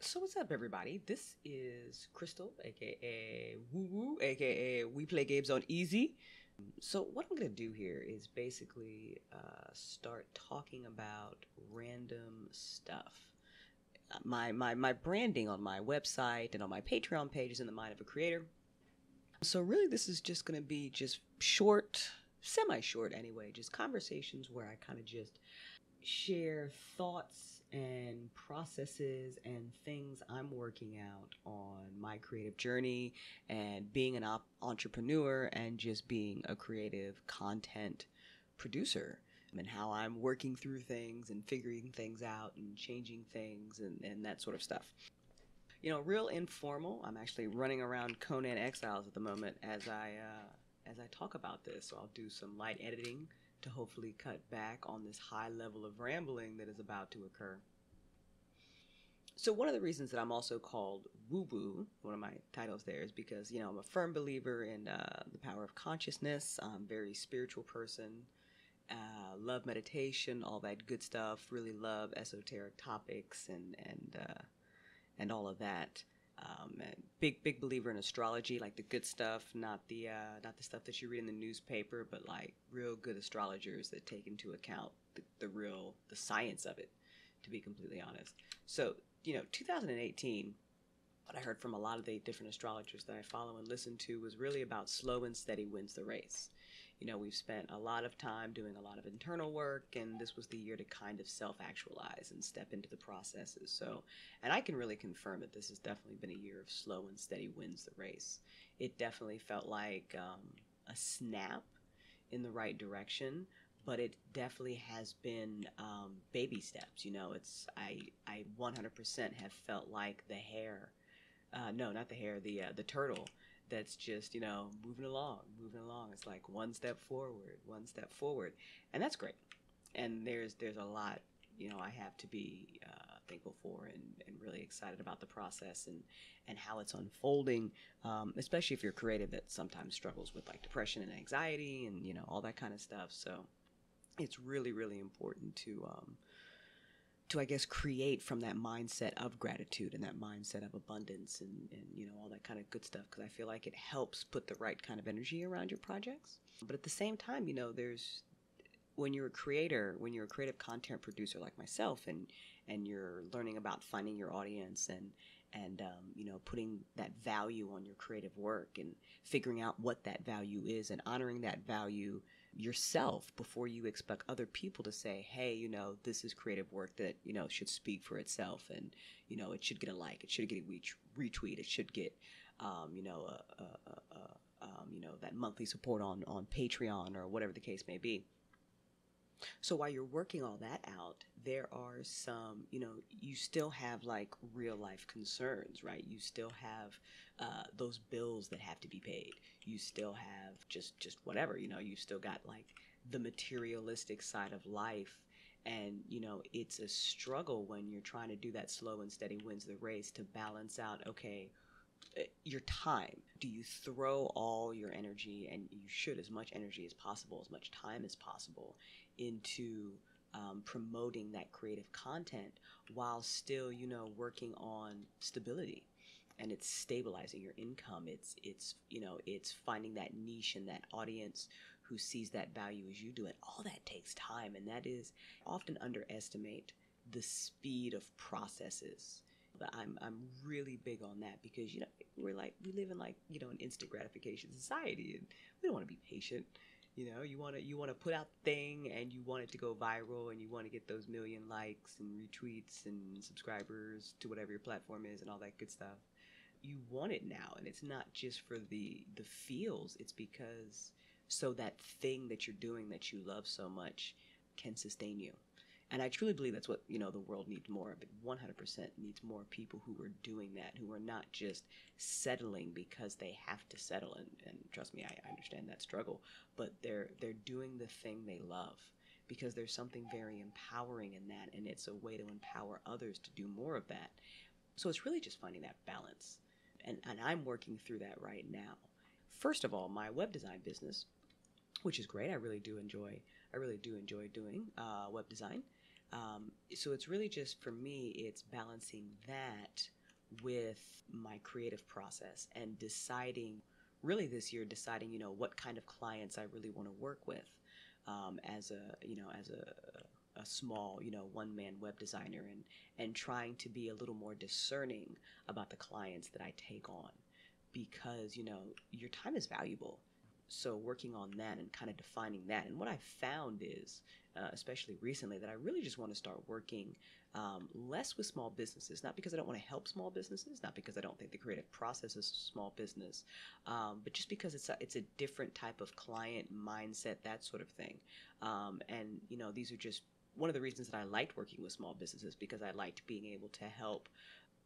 So what's up, everybody? This is Crystal, aka Woo Woo, aka We Play Games on Easy. So what I'm gonna do here is basically start talking about random stuff. My branding on my website and on my Patreon page is in the mind of a creator. So really, this is just gonna be just short, semi-short anyway, just conversations where I kind of just share thoughts and processes and things I'm working out on my creative journey and being an entrepreneur and just being a creative content producer, and how I'm working through things and figuring things out and changing things and that sort of stuff. Real informal. I'm actually running around Conan Exiles at the moment as I talk about this. So I'll do some light editing to hopefully cut back on this high level of rambling that is about to occur. So one of the reasons that I'm also called Woo Woo, one of my titles there, is because, I'm a firm believer in the power of consciousness. I'm a very spiritual person, love meditation, all that good stuff, really love esoteric topics and all of that. And big believer in astrology, like the good stuff, not the stuff that you read in the newspaper, but like real good astrologers that take into account the science of it, to be completely honest. So 2018, what I heard from a lot of the different astrologers that I follow and listen to was really about slow and steady wins the race. We've spent a lot of time doing a lot of internal work, and this was the year to kind of self-actualize and step into the processes. So, and I can really confirm that this has definitely been a year of slow and steady wins the race. It definitely felt like a snap in the right direction, but it definitely has been baby steps. I 100% have felt like the hare, no, not the hare, the turtle that's just moving along. It's like one step forward, and that's great. And there's a lot I have to be thankful for and really excited about the process and how it's unfolding, especially if you're creative that sometimes struggles with like depression and anxiety and all that kind of stuff. So it's really important to I guess create from that mindset of gratitude and that mindset of abundance and all that kind of good stuff, because I feel like it helps put the right kind of energy around your projects. But at the same time, there's when you're a creator, when you're a creative content producer like myself, and you're learning about finding your audience and putting that value on your creative work and figuring out what that value is and honoring that value yourself before you expect other people to say, hey, this is creative work that should speak for itself, and it should get a like, it should get a retweet, it should get that monthly support on Patreon or whatever the case may be. So while you're working all that out, there are some, you still have like real life concerns, right? You still have those bills that have to be paid. You still have just whatever, you've still got like the materialistic side of life. And, it's a struggle when you're trying to do that slow and steady wins the race to balance out, okay, your time. Do you throw all your energy, and you should, as much energy as possible, as much time as possible, into promoting that creative content while still, working on stability, and it's stabilizing your income. It's finding that niche and that audience who sees that value as you do it. All that takes time, and that is often underestimate the speed of processes. But I'm really big on that because we live in an instant gratification society, and we don't want to be patient. You want to put out the thing, and you want it to go viral, and you want to get those million likes and retweets and subscribers to whatever your platform is and all that good stuff. You want it now, and it's not just for the feels. It's because so that thing that you're doing that you love so much can sustain you. And I truly believe that's what, the world needs more of. It 100% needs more people who are doing that, who are not just settling because they have to settle. And trust me, I understand that struggle. But they're doing the thing they love because there's something very empowering in that. And it's a way to empower others to do more of that. So it's really just finding that balance. And I'm working through that right now. First of all, my web design business, which is great. I really do enjoy doing web design. So it's really just, for me, it's balancing that with my creative process and deciding, really this year, deciding, what kind of clients I really want to work with, as a small, one-man web designer, and trying to be a little more discerning about the clients that I take on, because, your time is valuable. So working on that and kind of defining that. And what I found is, especially recently, that I really just want to start working less with small businesses, not because I don't want to help small businesses, not because I don't think the creative process is a small business, but just because it's a different type of client mindset, that sort of thing. And, these are just one of the reasons that I liked working with small businesses, because I liked being able to help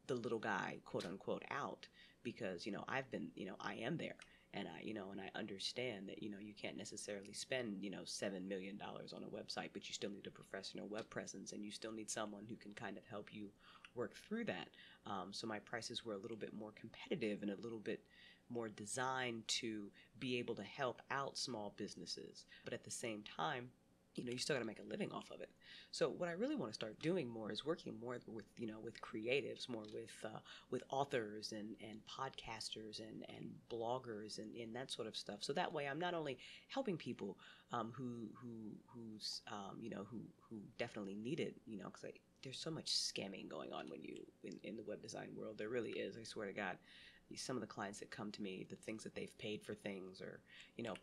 the little guy, quote unquote, out, because, I've been, I am there. And I understand that, you can't necessarily spend, $7 million on a website, but you still need a professional web presence, and you still need someone who can kind of help you work through that. So my prices were a little bit more competitive and a little bit more designed to be able to help out small businesses. But at the same time, you still got to make a living off of it. So what I really want to start doing more is working more with, with creatives, more with authors and podcasters and bloggers and that sort of stuff. So that way I'm not only helping people who's who definitely need it, because there's so much scamming going on in the web design world. There really is. I swear to God. Some of the clients that come to me, the things that they've paid for things, or,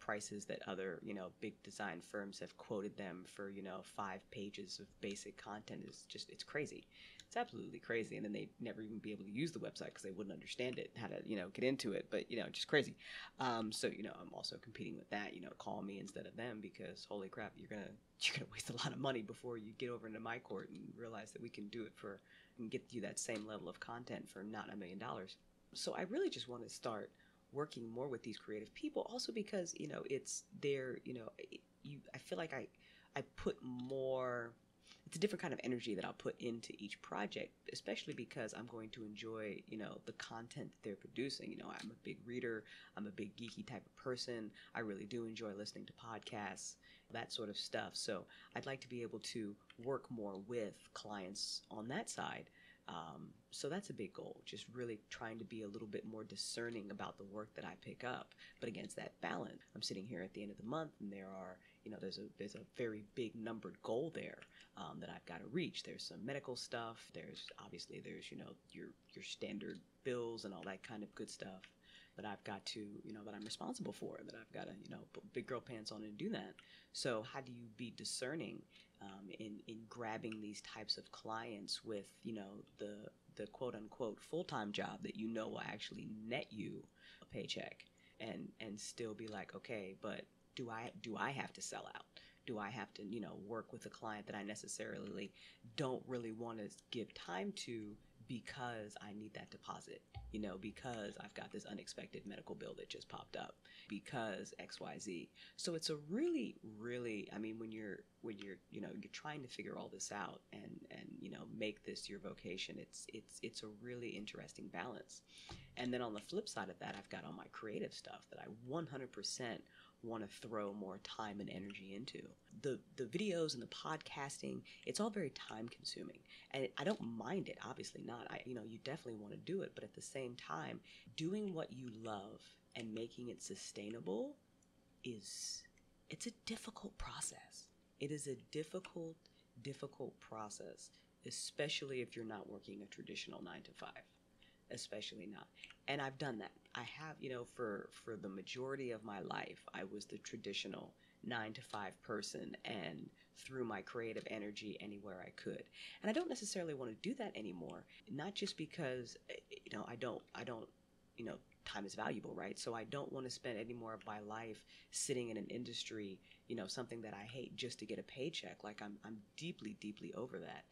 prices that other, big design firms have quoted them for, 5 pages of basic content, is just, it's crazy. It's absolutely crazy. And then they never even be able to use the website because they wouldn't understand it, how to, get into it. But, just crazy. So, I'm also competing with that, call me instead of them, because holy crap, you're going to waste a lot of money before you get over into my court and realize that we can do it and get you that same level of content for not $1 million. So I really just want to start working more with these creative people, also because, it's their, I feel like I put more, it's a different kind of energy that I'll put into each project, especially because I'm going to enjoy, the content that they're producing. I'm a big reader. I'm a big geeky type of person. I really do enjoy listening to podcasts, that sort of stuff. So I'd like to be able to work more with clients on that side. So that's a big goal, just really trying to be a little bit more discerning about the work that I pick up, but against that balance. I'm sitting here at the end of the month, and there are, there's a very big numbered goal there that I've got to reach. There's some medical stuff. There's your standard bills and all that kind of good stuff that I've got to, that I'm responsible for, that I've got to, put big girl pants on and do that. So how do you be discerning in grabbing these types of clients with, the quote unquote full-time job that will actually net you a paycheck, and still be like, okay, but do I have to sell out? Do I have to, work with a client that I necessarily don't really want to give time to, because I need that deposit, because I've got this unexpected medical bill that just popped up, because XYZ. So it's a really, really, I mean, when you're you're trying to figure all this out and make this your vocation, it's a really interesting balance. And then on the flip side of that, I've got all my creative stuff that I 100% want to throw more time and energy into. The videos and the podcasting, it's all very time consuming, and I don't mind it, obviously not. You definitely want to do it, but at the same time, doing what you love and making it sustainable it's a difficult process. It is a difficult process, especially if you're not working a traditional 9 to 5. Especially not. And I've done that. I have, for the majority of my life, I was the traditional 9 to 5 person and threw my creative energy anywhere I could. And I don't necessarily want to do that anymore. Not just because, I don't, time is valuable, right? So I don't want to spend any more of my life sitting in an industry, something that I hate just to get a paycheck. Like I'm deeply, deeply over that.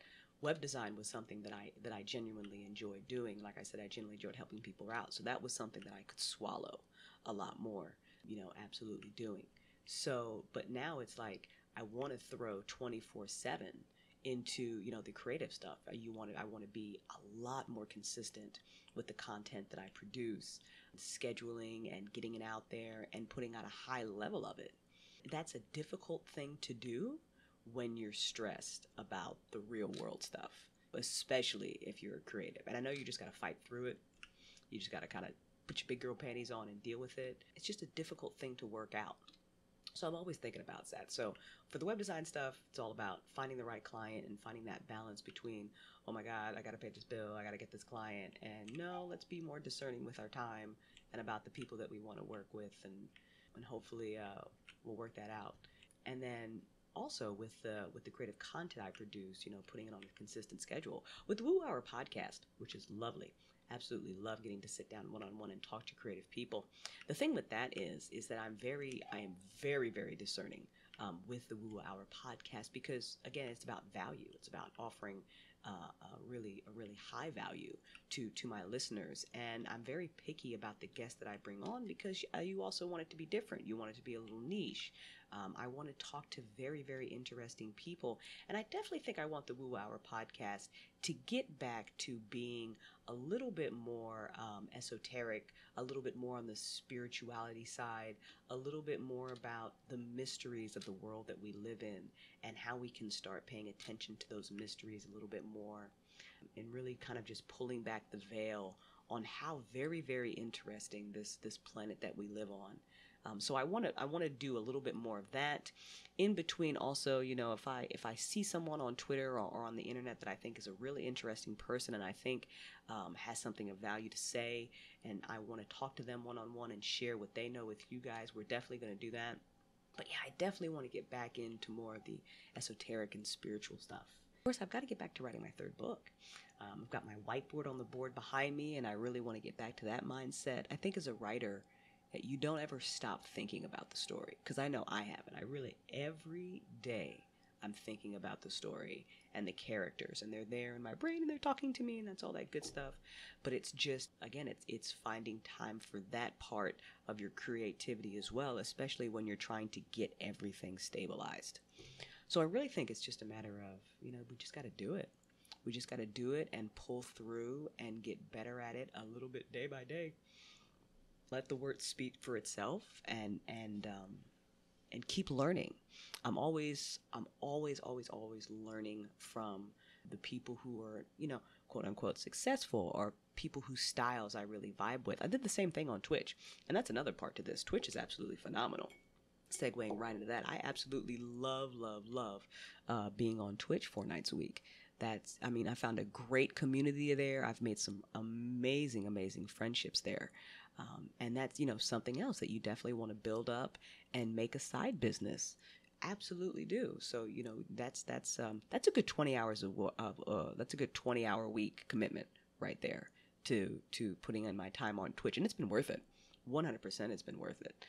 Web design was something that I genuinely enjoyed doing. Like I said, I genuinely enjoyed helping people out. So that was something that I could swallow a lot more, absolutely doing. So, but now it's like I want to throw 24/7 into, the creative stuff. I want to be a lot more consistent with the content that I produce, scheduling and getting it out there and putting out a high level of it. That's a difficult thing to do when you're stressed about the real world stuff, especially if you're creative. And I know you just got to fight through it. You just got to kind of put your big girl panties on and deal with it. It's just a difficult thing to work out. So I'm always thinking about that. So for the web design stuff, it's all about finding the right client and finding that balance between, oh my God, I got to pay this bill, I got to get this client, and no, let's be more discerning with our time and about the people that we want to work with, and hopefully we'll work that out. And then also with the creative content I produce, putting it on a consistent schedule with the Woo Hour podcast, which is lovely. Absolutely love getting to sit down one-on-one and talk to creative people. The thing with that is that I am very, very discerning with the Woo Hour podcast, because again, it's about value. It's about offering a really high value to my listeners, and I'm very picky about the guests that I bring on, because you also want it to be different. You want it to be a little niche. I want to talk to very, very interesting people, and I definitely think I want the Woo Hour podcast to get back to being a little bit more esoteric, a little bit more on the spirituality side, a little bit more about the mysteries of the world that we live in, and how we can start paying attention to those mysteries a little bit more, and really kind of just pulling back the veil on how very, very interesting this planet that we live on. So I want to do a little bit more of that. In between, also, if I see someone on Twitter or on the internet that I think is a really interesting person, and I think has something of value to say, and I want to talk to them one-on-one and share what they know with you guys, we're definitely going to do that. But yeah, I definitely want to get back into more of the esoteric and spiritual stuff. Of course, I've got to get back to writing my third book. I've got my whiteboard on the board behind me, and I really want to get back to that mindset. I think as a writer, that you don't ever stop thinking about the story, because I know I haven't. I really, every day, I'm thinking about the story and the characters, and they're there in my brain, and they're talking to me, and that's all that good stuff. But it's just, again, it's finding time for that part of your creativity as well, especially when you're trying to get everything stabilized. So I really think it's just a matter of, we just got to do it. We just got to do it and pull through and get better at it a little bit day by day. Let the work speak for itself, and keep learning. I'm always learning from the people who are, quote unquote successful, or people whose styles I really vibe with. I did the same thing on Twitch, and that's another part to this. Twitch is absolutely phenomenal. Segueing right into that, I absolutely love being on Twitch 4 nights a week. I found a great community there. I've made some amazing friendships there. And that's, something else that you definitely want to build up and make a side business. Absolutely do. So, that's a good 20 hours that's a good 20-hour week commitment right there to putting in my time on Twitch. And it's been worth it. 100% it's been worth it.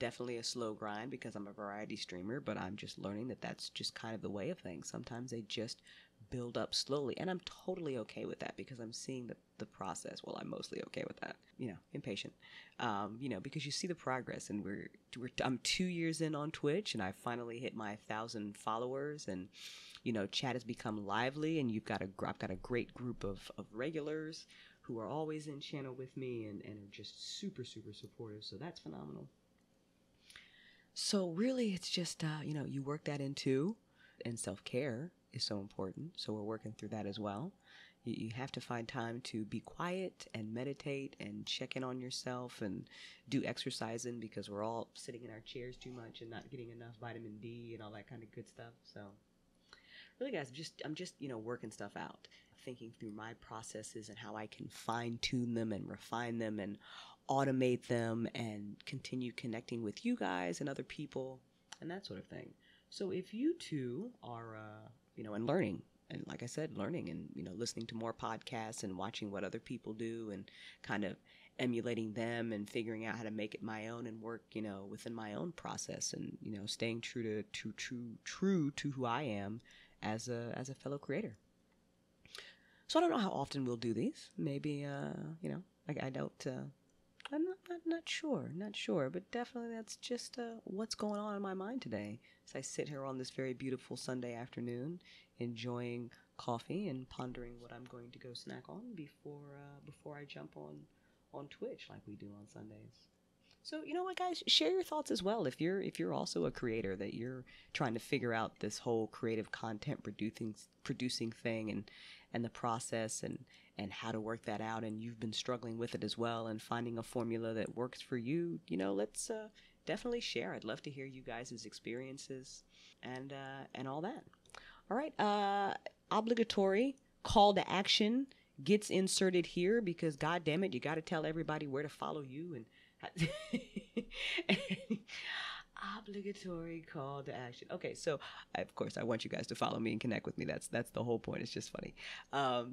Definitely a slow grind because I'm a variety streamer, but I'm just learning that that's just kind of the way of things. Sometimes they just build up slowly, and I'm totally okay with that because I'm seeing the process. Well, I'm mostly okay with that, impatient, because you see the progress, and I'm 2 years in on Twitch, and I finally hit my 1,000 followers, and chat has become lively, and I've got a great group of regulars who are always in channel with me and are just super supportive. So that's phenomenal. So really, it's just you work that in too, and self-care is so important. So we're working through that as well. You have to find time to be quiet and meditate and check in on yourself and do exercising, because we're all sitting in our chairs too much and not getting enough vitamin D and all that kind of good stuff. So really, guys, I'm just working stuff out, thinking through my processes and how I can fine tune them and refine them and automate them and continue connecting with you guys and other people and that sort of thing. So if you too are, and learning, and like I said, learning and, listening to more podcasts and watching what other people do and kind of emulating them and figuring out how to make it my own and work, within my own process and, staying true to who I am as a fellow creator. So I don't know how often we'll do these. Maybe, I don't, I'm not sure, but definitely that's just what's going on in my mind today. As I sit here on this very beautiful Sunday afternoon, enjoying coffee and pondering what I'm going to go snack on before I jump on Twitch like we do on Sundays. So you know what, guys, share your thoughts as well. If you're also a creator that you're trying to figure out this whole creative content producing thing and the process and how to work that out, and you've been struggling with it as well and finding a formula that works for you, let's definitely share. I'd love to hear you guys' experiences and all that. All right, obligatory call to action gets inserted here because god damn it, you got to tell everybody where to follow you and obligatory call to action. Okay, so of course I want you guys to follow me and connect with me. That's the whole point. It's just funny.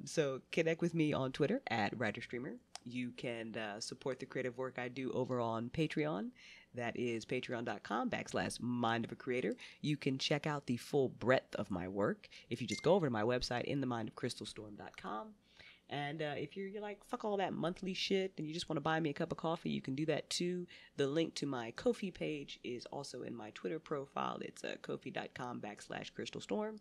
So connect with me on Twitter at WriterStreamer. You can support the creative work I do over on Patreon. That is patreon.com/Mind of a Creator. You can check out the full breadth of my work if you just go over to my website, inthemindofcrystalstorm.com. And if you're like, fuck all that monthly shit and you just want to buy me a cup of coffee, you can do that too. The link to my Ko-fi page is also in my Twitter profile. It's kofi.com/crystalstorm.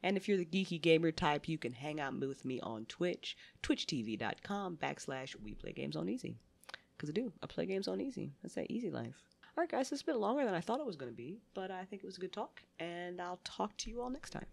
And if you're the geeky gamer type, you can hang out with me on Twitch, twitchtv.com/we play games on easy. Because I play games on easy. That's that easy life. All right, guys, it's been longer than I thought it was going to be, but I think it was a good talk, and I'll talk to you all next time.